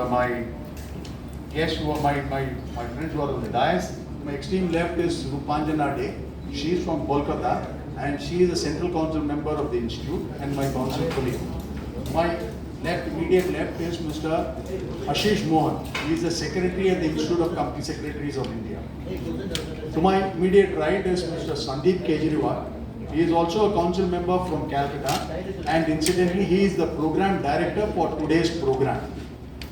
my guests who are my friends who are on the dais. My extreme left is Rupanjana De. She is from Kolkata and she is a Central Council member of the Institute and my council colleague. My immediate left is Mr. Ashish Mohan. He is the Secretary at the Institute of Company Secretaries of India. To my immediate right is Mr. Sandeep Kejriwal. He is also a council member from Calcutta and incidentally he is the program director for today's program.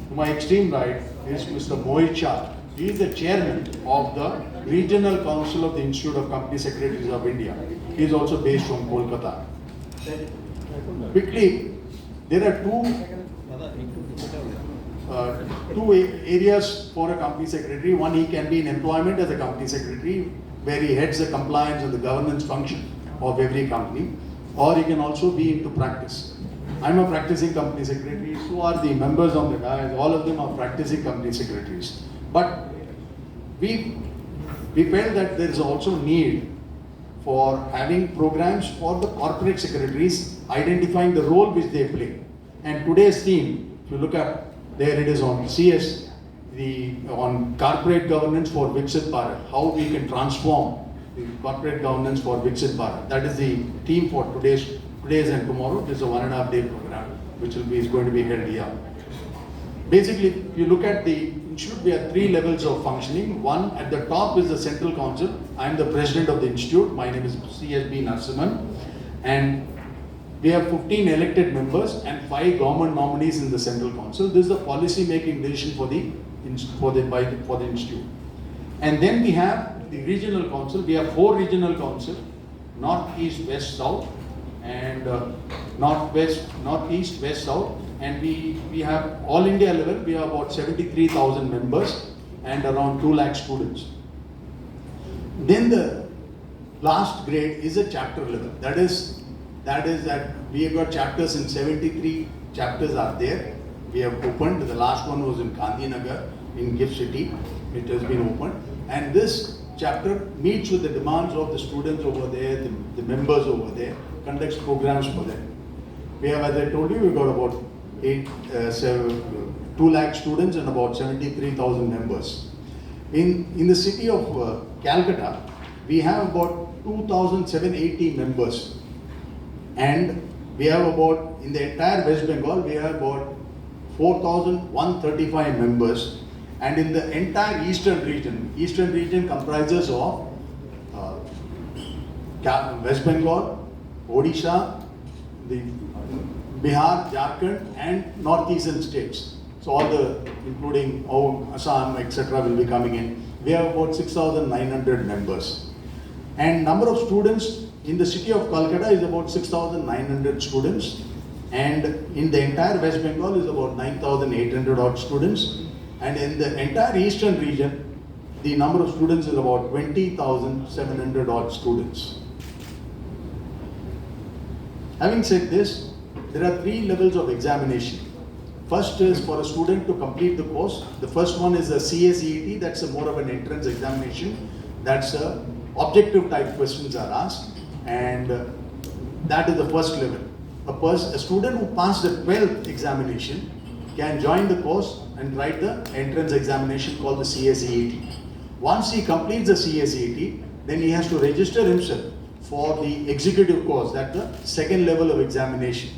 To my extreme right is Mr. Mohit Shah. He is the chairman of the Regional Council of the Institute of Company Secretaries of India. He is also based from Kolkata. Quickly, there are two areas for a company secretary. One, he can be in employment as a company secretary, where he heads the compliance and the governance function of every company, or he can also be into practice. I'm a practicing company secretary, so are the members on the dais, all of them are practicing company secretaries. But we felt that there is also need for having programs for the corporate secretaries, identifying the role which they play. And today's theme, if you look at, there it is on CS, on corporate governance for Viksit Bharat, how we can transform the corporate governance for Viksit Bharat. That is the theme for today's and tomorrow. This is a 1.5 day program which is going to be held here. Basically, if you look at the institute, we have 3 levels of functioning. One, at the top is the Central Council. I am the president of the institute. My name is CSB Narasimhan. And we have 15 elected members and 5 government nominees in the Central Council. This is the policy making decision for the institute. And then we have the Regional Council. We have 4 Regional Council, North, East, West, South, and North, East, West, South. And we have all India level, we have about 73,000 members and around 2 lakh students. Then the last grade is a chapter level. That is that we have got chapters in 73 chapters are there. We have opened, the last one was in Gandhinagar, in Gift City. It has been opened. And this chapter meets with the demands of the students over there, the members over there, conducts programs for them. We have, as I told you, we've got about 2 lakh students and about 73,000 members. In the city of Calcutta, we have about 2,780 members. And we have about, in the entire West Bengal, we have about 4,135 members. And in the entire eastern region comprises of West Bengal, Odisha, the Bihar, Jharkhand and northeastern states. So all including Assam, etc. will be coming in. We have about 6,900 members. And number of students in the city of Calcutta is about 6,900 students. And in the entire West Bengal is about 9,800 odd students. And in the entire eastern region, the number of students is about 20,700 odd students. Having said this, there are 3 levels of examination. First is for a student to complete the course. The first one is a CSET, that's more of an entrance examination. That's objective type questions are asked, and that is the first level. A student who passed the 12th examination can join the course and write the entrance examination called the CSET. Once he completes the CSET, then he has to register himself for the executive course, that's the second level of examination.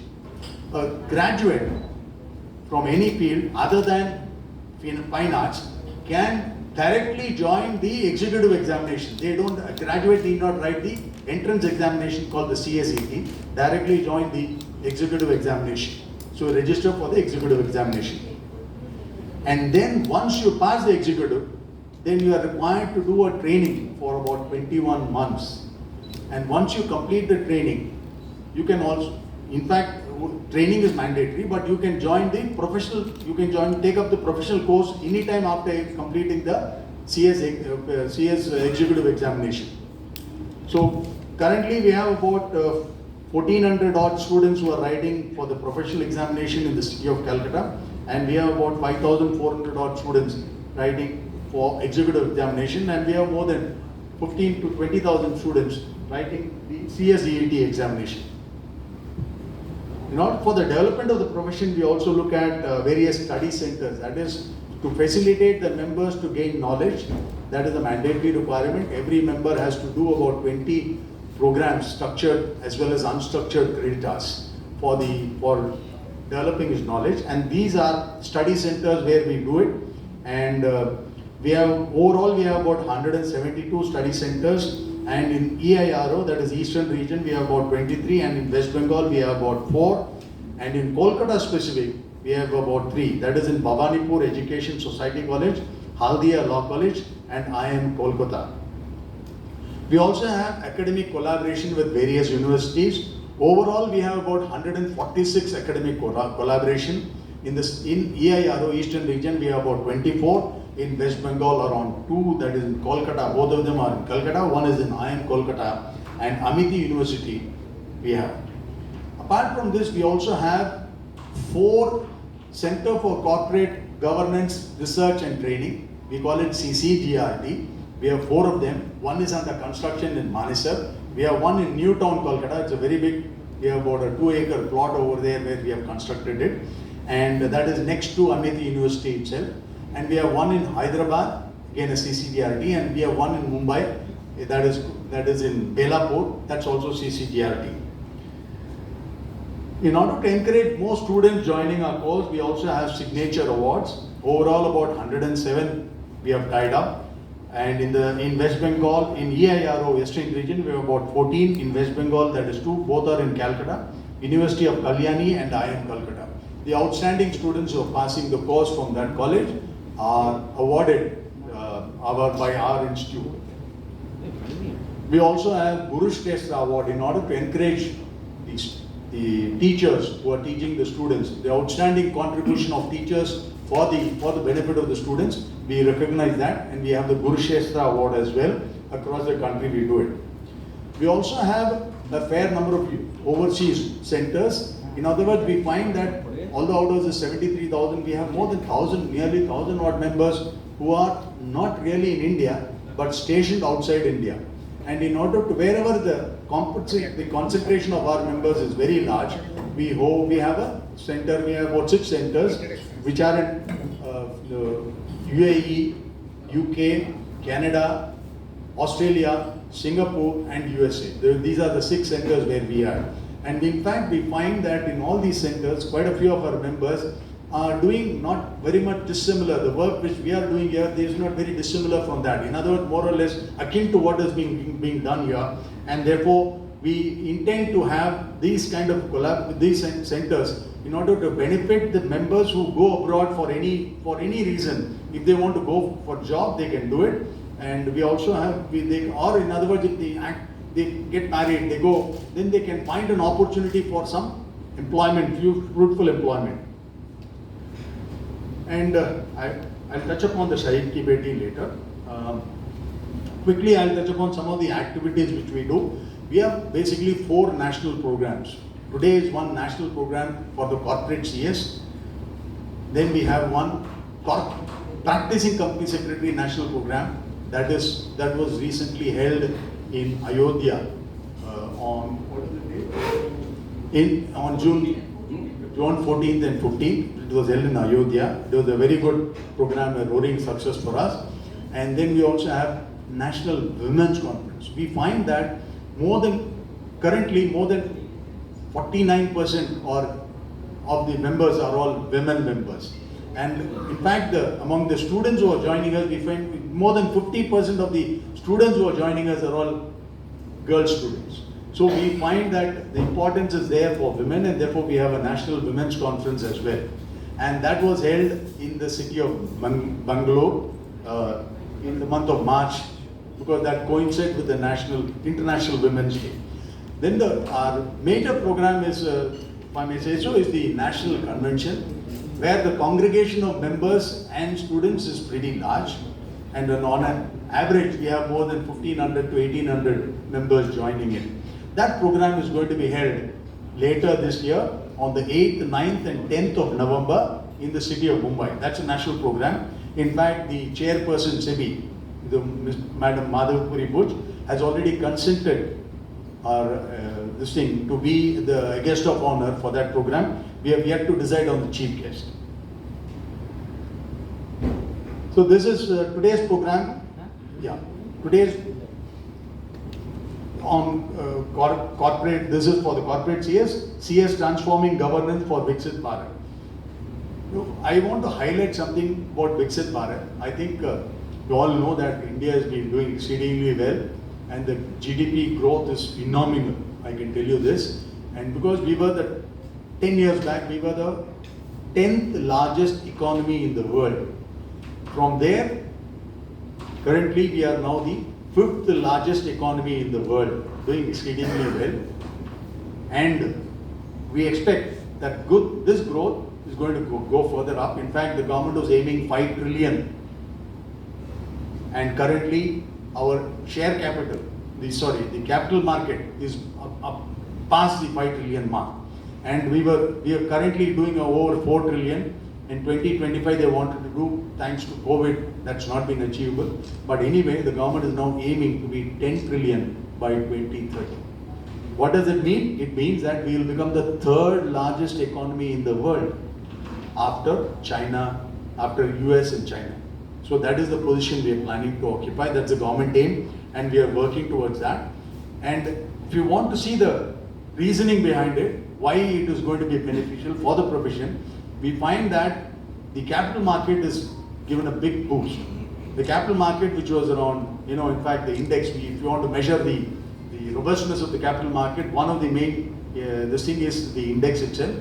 A graduate from any field other than fine arts can directly join the executive examination. A graduate need not write the entrance examination called the CSET, directly join the executive examination. So register for the executive examination. And then once you pass the executive, then you are required to do a training for about 21 months. And once you complete the training, you can also, in fact, training is mandatory, but you can join the professional, take up the professional course anytime after completing the CS executive examination. So currently we have about 1,400 odd students who are writing for the professional examination in the city of Calcutta, and we have about 5,400 odd students writing for executive examination, and we have more than 15 to 20,000 students writing the CSET examination. In order for the development of the profession, we also look at various study centers. That is to facilitate the members to gain knowledge. That is a mandatory requirement. Every member has to do about 20 programs, structured as well as unstructured credit hours for developing his knowledge. And these are study centers where we do it. And overall we have about 172 study centers. And in EIRO, that is Eastern Region, we have about 23, and in West Bengal we have about 4, and in Kolkata specific, we have about 3. That is in Bhavanipur Education Society College, Haldia Law College, and IIM Kolkata. We also have academic collaboration with various universities. Overall, we have about 146 academic collaboration. In EIRO Eastern Region, we have about 24. In West Bengal, around 2, that is in Kolkata. Both of them are in Kolkata. One is in IIM Kolkata, and Amity University we have. Apart from this, we also have 4 Center for Corporate Governance Research and Training. We call it CCGRT. We have 4 of them. One is under construction in Manesar. We have one in Newtown, Kolkata. It's a very big, we have about a 2-acre plot over there where we have constructed it. And that is next to Amity University itself. And we have one in Hyderabad, again a CCGRT, and we have one in Mumbai, that is in Belapur, that's also CCGRT. In order to encourage more students joining our course, we also have signature awards. Overall, about 107 we have tied up. And in West Bengal, in EIRO Western Region, we have about 14. In West Bengal, that is 2. Both are in Calcutta, University of Kalyani and IIM Calcutta. The outstanding students who are passing the course from that college are awarded by our institute. We also have Guru Shrestha Award in order to encourage the teachers who are teaching the students. The outstanding contribution of teachers for the benefit of the students, we recognize that, and we have the Guru Shrestha Award as well. Across the country we do it. We also have a fair number of overseas centers. In other words, we find that although out of the 73,000, we have more than 1,000, nearly 1,000 odd members who are not really in India, but stationed outside India. And in order to, wherever the concentration of our members is very large, we have a center, we have about 6 centers, which are in UAE, UK, Canada, Australia, Singapore, and USA. These are the 6 centers where we are. And in fact, we find that in all these centers, quite a few of our members are doing not very much dissimilar. The work which we are doing here is not very dissimilar from that. In other words, more or less akin to what is being done here. And therefore, we intend to have these kind of these centers in order to benefit the members who go abroad for any reason. If they want to go for job, they can do it. And we also have, or in other words, if they get married, they go, then they can find an opportunity for some employment, fruitful employment. And I'll touch upon the Shahid Ki Beti later. Quickly, I'll touch upon some of the activities which we do. We have basically 4 national programs. Today is one national program for the corporate CS. Then we have one practicing company secretary national program that was recently held in Ayodhya on June 14th and 15th. It was held in Ayodhya. It was a very good program, a roaring success for us. And then we also have National Women's Conference. We find that currently more than 49% of the members are all women members. And in fact, among the students who are joining us, we find more than 50% of the students who are joining us are all girl students. So we find that the importance is there for women, and therefore we have a National Women's Conference as well. And that was held in the city of Bangalore in the month of March, because that coincided with the International Women's Day. Then our major program is, if I may say so, is the National Convention, where the congregation of members and students is pretty large. And on an average, we have more than 1,500 to 1,800 members joining in. That program is going to be held later this year on the 8th, 9th and 10th of November in the city of Mumbai. That's a national program. In fact, the chairperson SEBI, Madam Madhavpuri Buch, has already consented the this thing to be the guest of honor for that program. We have yet to decide on the chief guest. So this is today's program. Yeah, today's on corporate. This is for the corporate CS transforming governance for Viksit Bharat. I want to highlight something about Viksit Bharat. I think you all know that India has been doing exceedingly well, and the GDP growth is phenomenal. I can tell you this, and because we were 10 years back, we were the 10th largest economy in the world. From there, currently we are now the 5th largest economy in the world, doing exceedingly well. And we expect that this growth is going to go further up. In fact, the government was aiming 5 trillion. And currently, our share capital, the capital market is up past the 5 trillion mark. And we are currently doing over 4 trillion. In 2025, they wanted to do, thanks to COVID, that's not been achievable. But anyway, the government is now aiming to be 10 trillion by 2030. What does it mean? It means that we will become the 3rd largest economy in the world after China, after US and China. So that is the position we are planning to occupy. That's the government aim, and we are working towards that. And if you want to see the reasoning behind it, why it is going to be beneficial for the profession, we find that the capital market is given a big boost. The capital market, which was around, in fact, the index, if you want to measure the robustness of the capital market, one of the main, this thing is the index itself.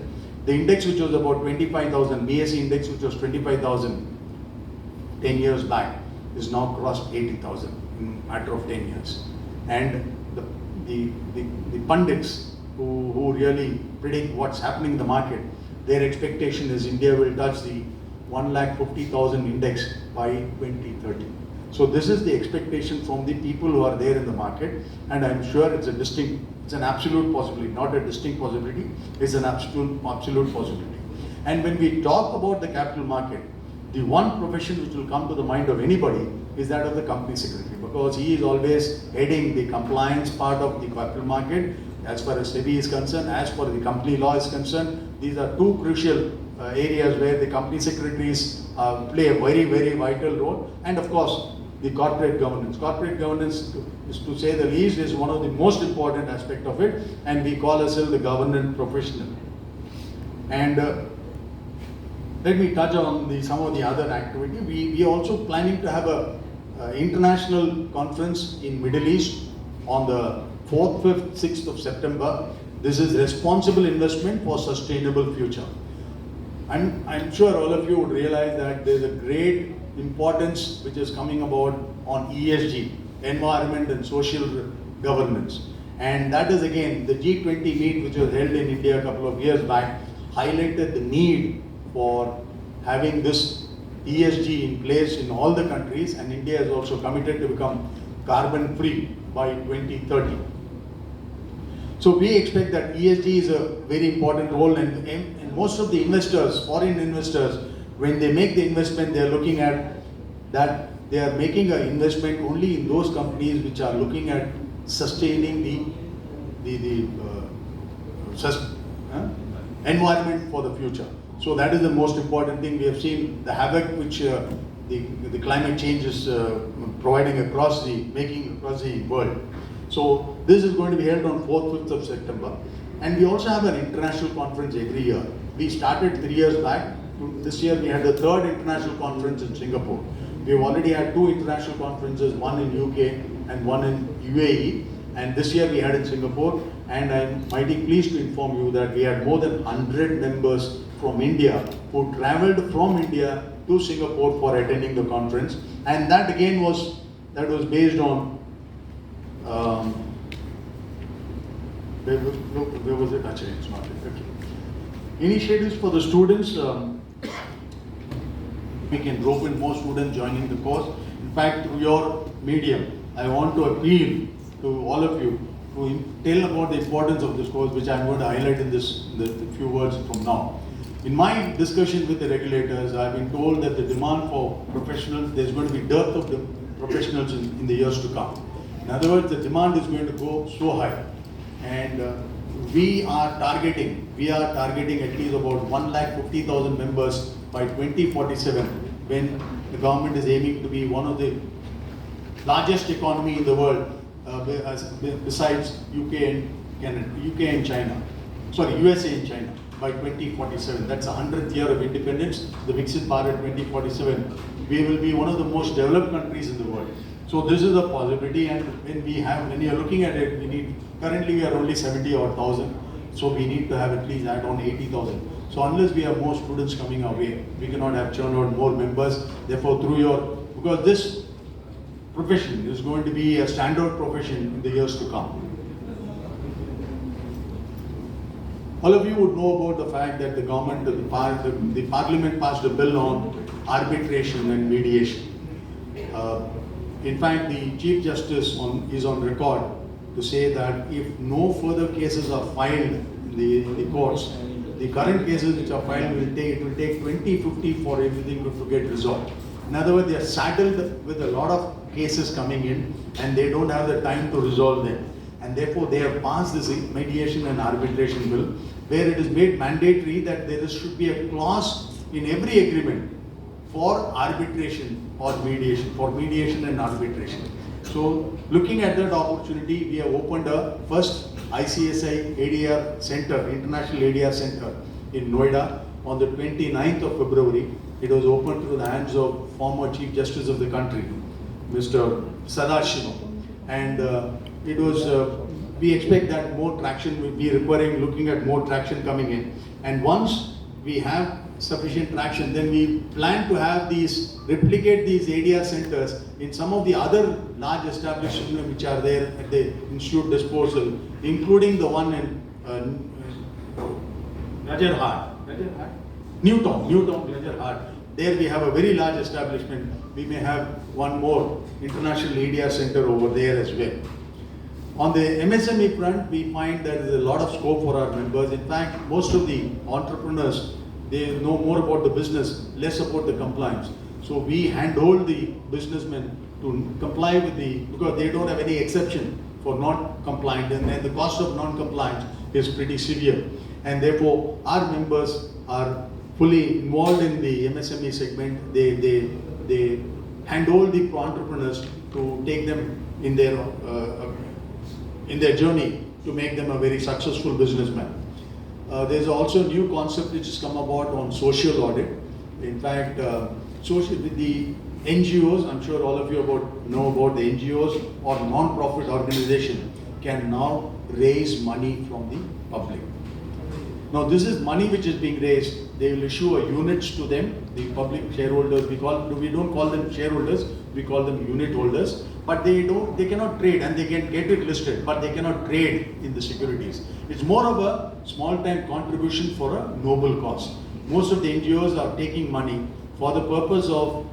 The index, which was about 25,000, BSE index, which was 25,000 10 years back, is now crossed 80,000 in a matter of 10 years. And the pundits who really predict what's happening in the market, their expectation is India will touch the 1,50,000 index by 2030. So this is the expectation from the people who are there in the market, and I'm sure it's an absolute possibility, not a distinct possibility, it's an absolute possibility. And when we talk about the capital market, the one profession which will come to the mind of anybody is that of the company secretary, because he is always heading the compliance part of the capital market as far as SEBI is concerned, as far as the company law is concerned. These are two crucial areas where the company secretaries play a very, very vital role. And of course, the corporate governance. Corporate governance, to say the least, is one of the most important aspect of it, and we call ourselves the governance professional. And let me touch on some of the other activity. We are also planning to have a international conference in Middle East on the 4th, 5th, 6th of September. This is responsible investment for sustainable future. I'm sure all of you would realize that there's a great importance which is coming about on ESG, environment and social governance. And that is again, the G20 meet which was held in India a couple of years back, highlighted the need for having this ESG in place in all the countries, and India is also committed to become carbon free by 2030. So we expect that ESG is a very important role, and most of the investors, foreign investors, when they make the investment, they are looking at that they are making an investment only in those companies which are looking at sustaining the environment for the future. So that is the most important thing. We have seen the havoc which the climate change is making across the world. So this is going to be held on 4th, 5th of September. And we also have an international conference every year. We started 3 years back. This year we had the 3rd international conference in Singapore. We have already had 2 international conferences, one in UK and one in UAE. And this year we had in Singapore. And I'm mighty pleased to inform you that we had more than 100 members from India who traveled from India to Singapore for attending the conference. And that again was based on where was it? Actually, it's not it. Okay. Initiatives for the students. We can rope in more students joining the course. In fact, through your medium, I want to appeal to all of you to tell about the importance of this course, which I'm going to highlight in the few words from now. In my discussion with the regulators, I've been told that the demand for professionals, there's going to be dearth of the professionals in the years to come. In other words, the demand is going to go so high. And we are targeting at least about 150,000 members by 2047, when the government is aiming to be one of the largest economy in the world, besides UK and Canada, UK and China. Sorry, USA and China by 2047. That's the 100th year of independence. The Viksit Bharat 2047. We will be one of the most developed countries in the world. So this is a possibility, and when you are looking at it, currently we are only 70 or 1,000. So we need to have at least add on 80,000. So unless we have more students coming our way, we cannot have churn out more members. Therefore, because this profession is going to be a standard profession in the years to come. All of you would know about the fact that the government, the parliament passed a bill on arbitration and mediation. In fact, the Chief Justice is on record to say that if no further cases are filed in the courts, the current cases which are filed will take 2050 for everything to get resolved. In other words, they are saddled with a lot of cases coming in, and they don't have the time to resolve them. And therefore, they have passed this mediation and arbitration bill, where it is made mandatory that there should be a clause in every agreement for arbitration or mediation and arbitration. So, looking at that opportunity, we have opened a first ICSI ADR Center, International ADR Center in Noida on the 29th of February. It was opened through the hands of former Chief Justice of the country, Mr. Sadashivam. And we expect that more traction will be looking at more traction coming in. And once we have sufficient traction, then we plan to replicate these ADR centers in some of the other large establishments which are there at the institute disposal, including the one in Newtown, Rajarhat. There we have a very large establishment. We may have one more international ADR center over there as well. On the MSME front, we find there is a lot of scope for our members. In fact, most of the entrepreneurs, they know more about the business, less about the compliance. So we handhold the businessmen to comply because they don't have any exception for not compliant, and then the cost of non-compliance is pretty severe. And therefore, our members are fully involved in the MSME segment. They handhold the entrepreneurs to take them in their journey to make them a very successful businessman. There's also a new concept which has come about on social audit. In fact, the NGOs, I'm sure all of you know about the NGOs or non-profit organization can now raise money from the public. Now this is money which is being raised. They will issue a units to them, the public shareholders. We don't call them shareholders, we call them unit holders. But they cannot trade, and they can get it listed, but they cannot trade in the securities. It's more of a small-time contribution for a noble cause. Most of the NGOs are taking money for the purpose of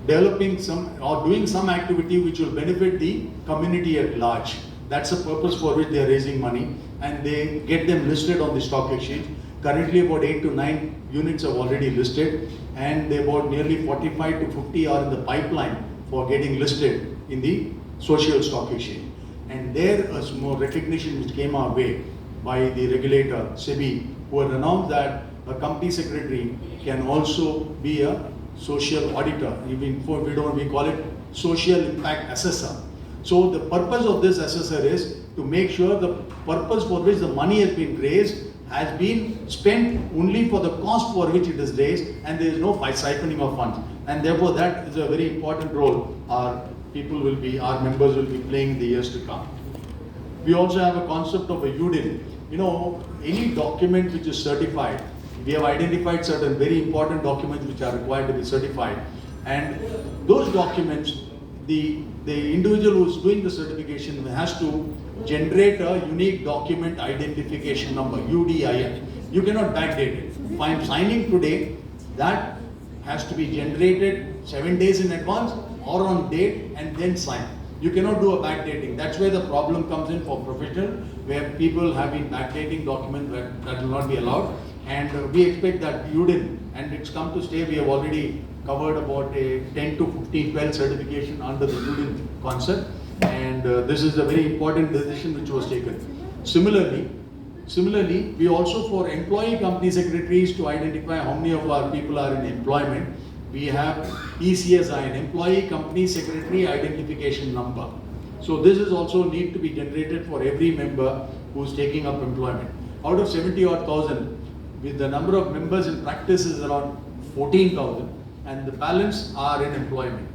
developing doing some activity which will benefit the community at large. That's the purpose for which they are raising money, and they get them listed on the stock exchange. Currently about 8 to 9 units have already listed, and about nearly 45 to 50 are in the pipeline for getting listed in the social stock exchange. And there is more recognition which came our way by the regulator, SEBI, who had announced that a company secretary can also be a social auditor. We call it social impact assessor. So the purpose of this assessor is to make sure the purpose for which the money has been raised has been spent only for the cost for which it is raised, and there is no siphoning of funds. And therefore that is a very important role our members will be playing in the years to come. We also have a concept of a UDIN. Any document which is certified, we have identified certain very important documents which are required to be certified. And those documents, the individual who is doing the certification has to generate a unique document identification number, UDIN. You cannot backdate it. If I am signing today, that has to be generated 7 days in advance or on date and then sign. You cannot do a backdating. That's where the problem comes in for professional, where people have been backdating documents that will not be allowed. And we expect that UDIN, and it's come to stay. We have already covered about a 10 to 15, 12 certification under the UDIN concept. And this is a very important decision which was taken. Similarly, we also for employee company secretaries to identify how many of our people are in employment, we have ECSI, an employee company secretary identification number. So this is also need to be generated for every member who's taking up employment. Out of 70 odd thousand, with the number of members in practice is around 14,000, and the balance are in employment.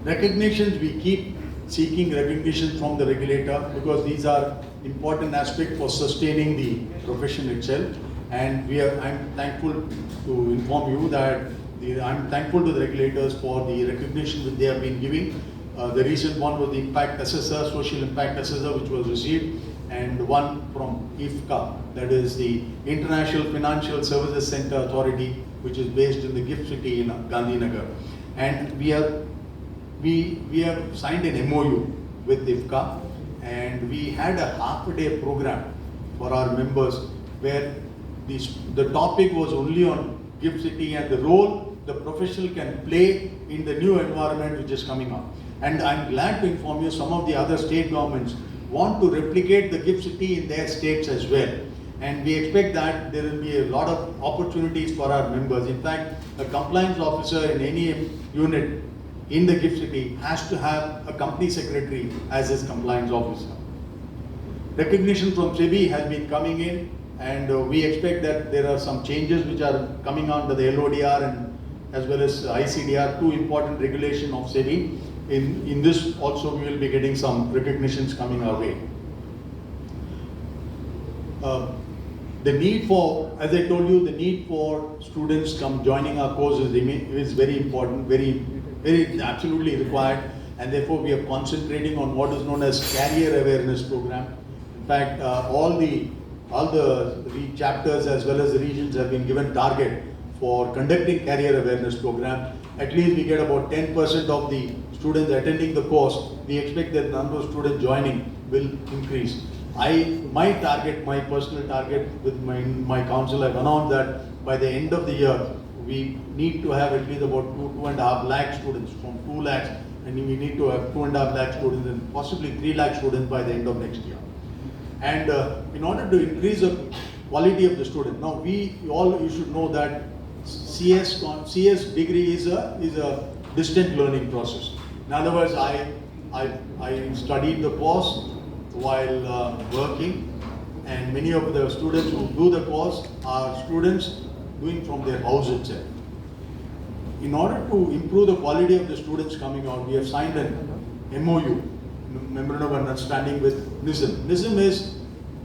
Recognitions, we keep seeking recognition from the regulator because these are important aspects for sustaining the profession itself. And I'm thankful to inform you that I'm thankful to the regulators for the recognition that they have been giving. The recent one was the Impact Assessor, Social Impact Assessor, which was received, and one from IFCA, that is the International Financial Services Center Authority, which is based in the GIFT City in Gandhinagar. And we have signed an MOU with IFCA, and we had a half-a-day program for our members where the topic was only on GIFT City and the role the professional can play in the new environment which is coming up. And I'm glad to inform you some of the other state governments want to replicate the GIFT City in their states as well. And we expect that there will be a lot of opportunities for our members. In fact, a compliance officer in any unit in the GIFT City has to have a company secretary as his compliance officer. Recognition from SEBI has been coming in, and we expect that there are some changes which are coming under the LODR and as well as ICDR, two important regulation of SEBI. In this also we will be getting some recognitions coming our way. The need for, as I told you, the need for students joining our course is very important, very absolutely required, and therefore we are concentrating on what is known as career awareness program. In fact, all the chapters as well as the regions have been given target for conducting career awareness program. At least we get about 10% of the students attending the course. We expect that the number of students joining will increase. My personal target with my council, I've announced that by the end of the year, we need to have at least about 2.5 lakh students, from 2 lakhs, and we need to have 2.5 lakh students and possibly 3 lakh students by the end of next year. And in order to increase the quality of the student, now you should know that CS degree is a distant learning process. In other words, I studied the course while working, and many of the students who do the course are students doing from their house itself. In order to improve the quality of the students coming out, we have signed an MOU, Memorandum of Understanding, with NISM. NISM is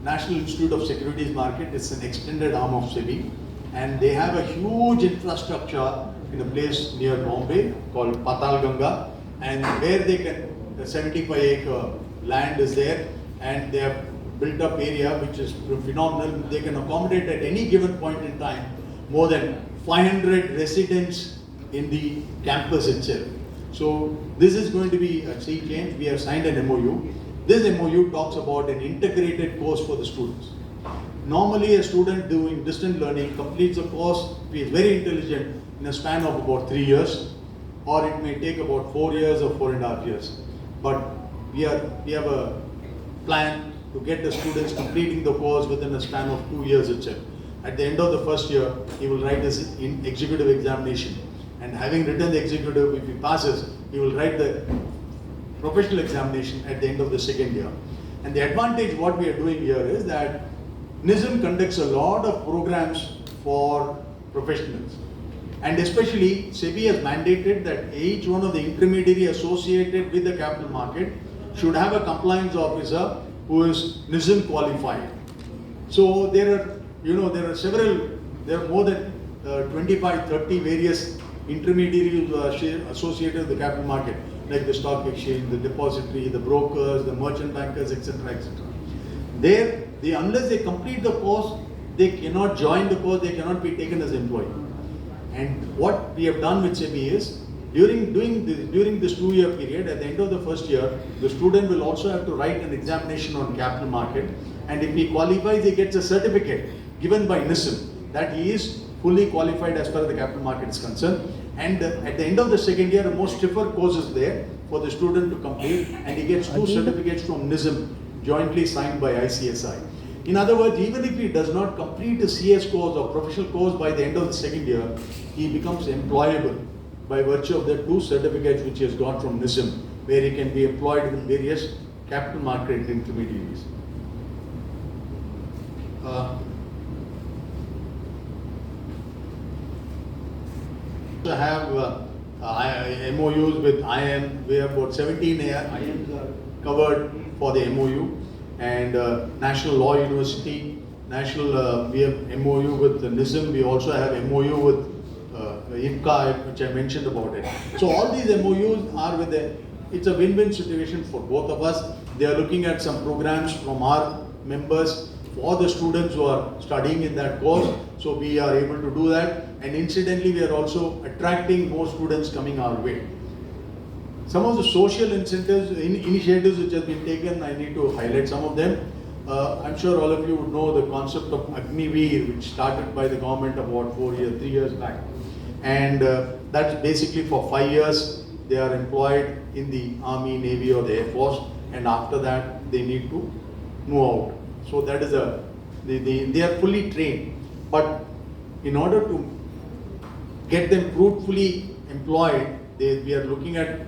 National Institute of Securities Market. It's an extended arm of SEBI, and they have a huge infrastructure in a place near Bombay called Patal Ganga, and where they can, the 75-acre land is there, and they have built up area which is phenomenal. They can accommodate at any given point in time more than 500 residents in the campus itself. So this is going to be a sea change. We have signed an MOU. This MOU talks about an integrated course for the students. Normally a student doing distant learning completes a course, he is very intelligent, in a span of about 3 years, or it may take about 4 years or 4.5 years. But we have a plan to get the students completing the course within a span of 2 years itself. At the end of the first year, he will write this in executive examination. And having written the executive, if he passes, he will write the professional examination at the end of the second year. And the advantage what we are doing here is that NISM conducts a lot of programs for professionals. And especially SEBI has mandated that each one of the intermediary associated with the capital market should have a compliance officer who is NISM qualified. So there are more than 25, 30 various intermediaries associated with the capital market, like the stock exchange, the depository, the brokers, the merchant bankers, etc., etc. Unless they complete the course, they cannot join the course, they cannot be taken as employee. And what we have done with SEBI is, during this 2-year period, at the end of the first year, the student will also have to write an examination on capital market, and if he qualifies, he gets a certificate given by NISM that he is fully qualified as far as the capital market is concerned. And at the end of the second year, a more stiffer course is there for the student to complete, and he gets 2 certificates from NISM, jointly signed by ICSI. In other words, even if he does not complete a CS course or professional course by the end of the second year, he becomes employable by virtue of the 2 certificates which he has got from NISM, where he can be employed with various capital market intermediaries. To have MOUs with IIM. We have about 17 IIMs are covered for the MOU, and National Law University, we have MOU with NISM. We also have MOU with IFCA, which I mentioned about it. So all these MOUs are with it's a win-win situation for both of us. They are looking at some programs from our members for the students who are studying in that course. So we are able to do that. And incidentally, we are also attracting more students coming our way. Some of the social incentives, initiatives which have been taken, I need to highlight some of them. I'm sure all of you would know the concept of Agniveer, which started by the government about 3 years back. And that's basically for 5 years. They are employed in the Army, Navy or the Air Force, and after that they need to move out. So that is they are fully trained. But in order to get them fruitfully employed, we are looking at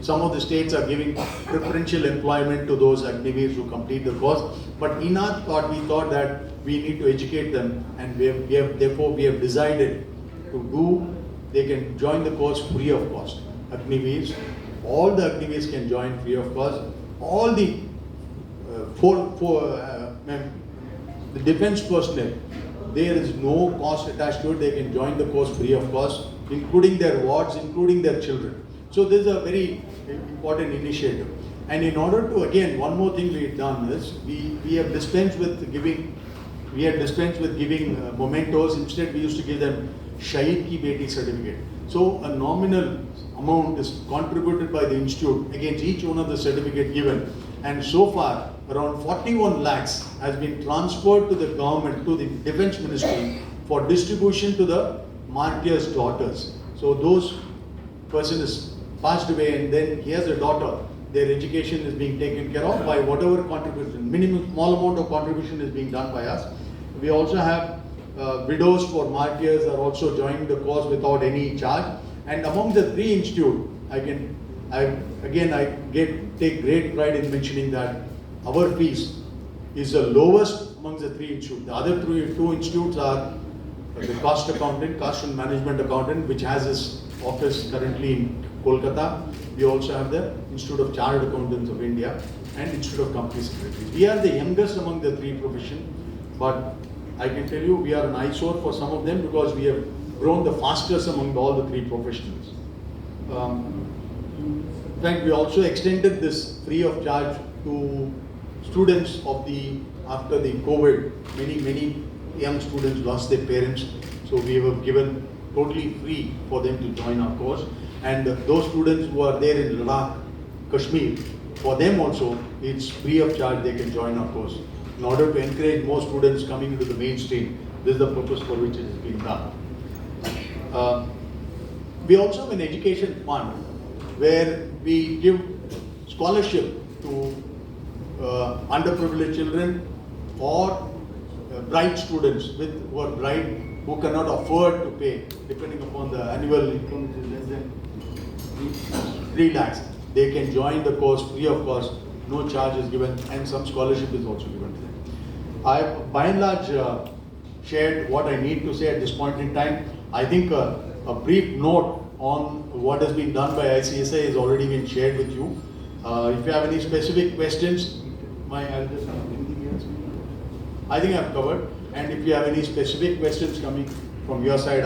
some of the states are giving preferential employment to those Agniveers who complete the course. But in our thought, we thought that we need to educate them, and therefore we have decided they can join the course free of cost. Agniveers, all the Agniveers can join free of cost. All the the defense personnel, there is no cost attached to it. They can join the course free of cost, including their wards, including their children. So this is a very important initiative. And in order to, again, one more thing we've done is we have dispensed with giving mementos. Instead, we used to give them Shahid Ki Beti certificate. So a nominal amount is contributed by the institute against each one of the certificate given. And so far, around 41 lakhs has been transferred to the government, to the Defense Ministry, for distribution to the martyrs' daughters. So those person is passed away and then he has a daughter. Their education is being taken care of by whatever contribution, minimum small amount of contribution is being done by us. We also have widows for martyrs are also joining the course without any charge. And among the 3 institutes, I take great pride in mentioning that our fees is the lowest among the 3 institutes. The other 2 institutes are the cost and management accountant, which has its office currently in Kolkata. We also have the Institute of Chartered Accountants of India and Institute of Company Secretaries. We are the youngest among the 3 professions, but I can tell you we are an eyesore for some of them because we have grown the fastest among all the 3 professionals. In fact, we also extended this free of charge to students after the COVID. Many young students lost their parents, so we have given totally free for them to join our course. And those students who are there in Ladakh, Kashmir, for them also it's free of charge. They can join our course in order to encourage more students coming into the mainstream. This is the purpose for which it is being done. We also have an education fund where we give scholarship to underprivileged children or bright students who cannot afford to pay, depending upon the annual income, which is less than 3 lakhs. They can join the course free of cost, no charge is given, and some scholarship is also given to them. I have by and large shared what I need to say at this point in time. I think a brief note on what has been done by ICSI has already been shared with you. If you have any specific questions, anything else? I think I've covered. And if you have any specific questions coming from your side,